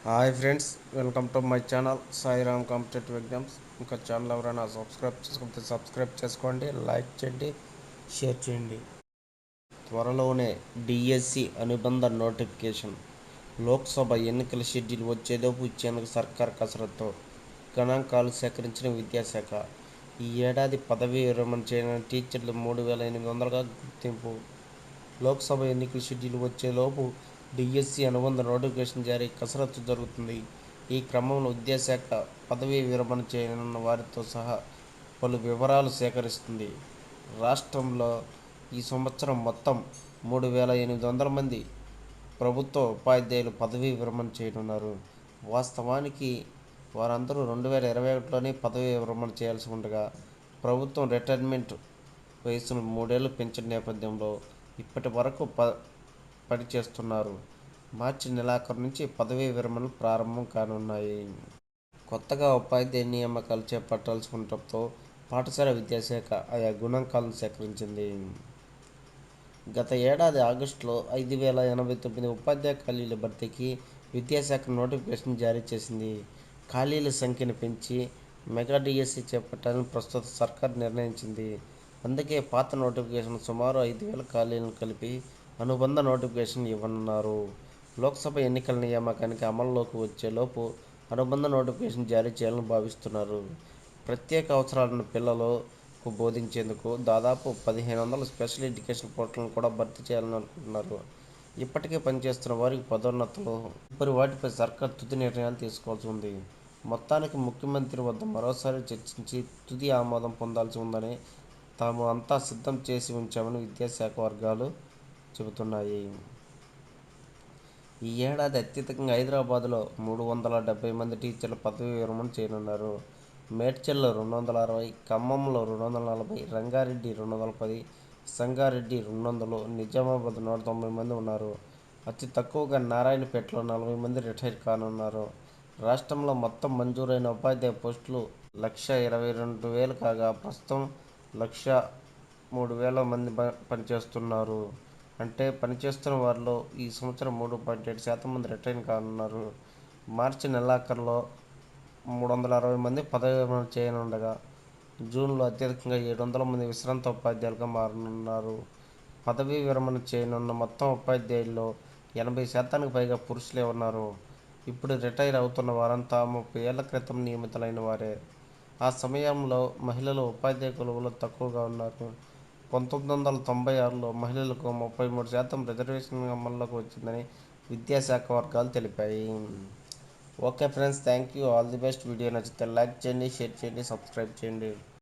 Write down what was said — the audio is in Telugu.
Hi friends, welcome to my channel Sairam competitive exams. ఇంకా ఛానల్ ఎవరైనా సబ్స్క్రైబ్ చేసుకుంటే సబ్స్క్రైబ్ చేసుకోండి, లైక్ చేయండి, షేర్ చేయండి. త్వరలోనే డిఎస్సి అనుబంధ నోటిఫికేషన్. లోక్సభ ఎన్నికల షెడ్యూల్ వచ్చేలోపు ఇచ్చేందుకు సర్కార్ కసరత్తు. గణాంకాలు సేకరించిన విద్యాశాఖ. ఈ ఏడాది పదవీ విరమణ చేయని టీచర్లు 3,800గా గుర్తింపు. లోక్సభ ఎన్నికల షెడ్యూల్ వచ్చేలోపు డిఎస్సి అనుబంధ నోటిఫికేషన్ జారీ కసరత్తు జరుగుతుంది. ఈ క్రమంలో విద్యాశాఖ పదవీ విరమణ చేయనున్న వారితో సహా పలు వివరాలు సేకరిస్తుంది. రాష్ట్రంలో ఈ సంవత్సరం మొత్తం 3,800 మంది ప్రభుత్వ ఉపాధ్యాయులు పదవీ విరమణ చేయనున్నారు. వాస్తవానికి వారందరూ 2021లోనే పదవీ విరమణ చేయాల్సి ఉండగా, ప్రభుత్వం రిటైర్మెంట్ వయసును 3 ఏళ్లు పెంచిన నేపథ్యంలో ఇప్పటి వరకు పనిచేస్తున్నారు. మార్చి నెలాఖరు నుంచి పదవీ విరమణలు ప్రారంభం కానున్నాయి. కొత్తగా ఉపాధ్యాయ నియామకాలు చేపట్టాల్సి ఉండటంతో పాఠశాల విద్యాశాఖ ఆయా గణాంకాలను సేకరించింది. గత ఏడాది ఆగస్టులో 5,089 ఉపాధ్యాయ ఖాళీల భర్తీకి విద్యాశాఖ నోటిఫికేషన్ జారీ చేసింది. ఖాళీల సంఖ్యను పెంచి మెగా డిఎస్సి చేపట్టాలని ప్రస్తుత సర్కార్ నిర్ణయించింది. అందుకే పాత నోటిఫికేషన్ సుమారు 5,000 ఖాళీలను కలిపి అనుబంధ నోటిఫికేషన్ ఇవ్వనున్నారు. లోక్సభ ఎన్నికల నియామకానికి అమల్లోకి వచ్చేలోపు అనుబంధ నోటిఫికేషన్ జారీ చేయాలని భావిస్తున్నారు. ప్రత్యేక అవసరాలున్న పిల్లలకు బోధించేందుకు దాదాపు 1,500 స్పెషల్ ఎడ్యుకేషన్ పోస్టులను కూడా భర్తీ చేయాలని అనుకుంటున్నారు. ఇప్పటికే పనిచేస్తున్న వారికి పదోన్నతులు, తదుపరి వాటిపై సర్కార్ తుది నిర్ణయాలు తీసుకోవాల్సి ఉంది. మొత్తానికి ముఖ్యమంత్రి వద్ద మరోసారి చర్చించి తుది ఆమోదం పొందాల్సి ఉందని, తాము అంతా సిద్ధం చేసి ఉంచామని విద్యాశాఖ వర్గాలు చెబుతున్నాయి. ఈ ఏడాది అత్యధికంగా హైదరాబాద్లో 370 మంది టీచర్లు పదవీ విరమణ చేయనున్నారు. మేడ్చల్లో 260, ఖమ్మంలో 240, రంగారెడ్డి 210, సంగారెడ్డి 200, నిజామాబాద్ 190 మంది ఉన్నారు. అతి తక్కువగా నారాయణపేటలో 40 మంది రిటైర్ కానున్నారు. రాష్ట్రంలో మొత్తం మంజూరైన ఉపాధ్యాయ పోస్టులు 1,22,000 కాగా, ప్రస్తుతం 1,03,000 మంది పనిచేస్తున్నారు. అంటే పనిచేస్తున్న వారిలో ఈ సంవత్సరం 3.7% మంది రిటైర్ కానున్నారు. మార్చి నెలాఖరులో 360 మంది పదవీ విరమణ చేయనుండగా, జూన్లో అత్యధికంగా 700 మంది విశ్రాంత ఉపాధ్యాయులుగా మారనున్నారు. పదవీ విరమణ చేయనున్న మొత్తం ఉపాధ్యాయుల్లో 80% పైగా పురుషులే ఉన్నారు. ఇప్పుడు రిటైర్ అవుతున్న వారంతా 30 ఏళ్ల క్రితం నియమితులైన వారే. ఆ సమయంలో మహిళలు ఉపాధ్యాయ కొలువులో తక్కువగా ఉన్నారు. 1996లో మహిళలకు 33% రిజర్వేషన్ అమల్లోకి వచ్చిందని విద్యాశాఖ వర్గాలు తెలిపాయి. Okay friends, thank you, all the best. Video నచ్చితే లైక్ చేయండి, షేర్ చేయండి, సబ్స్క్రైబ్ చేయండి.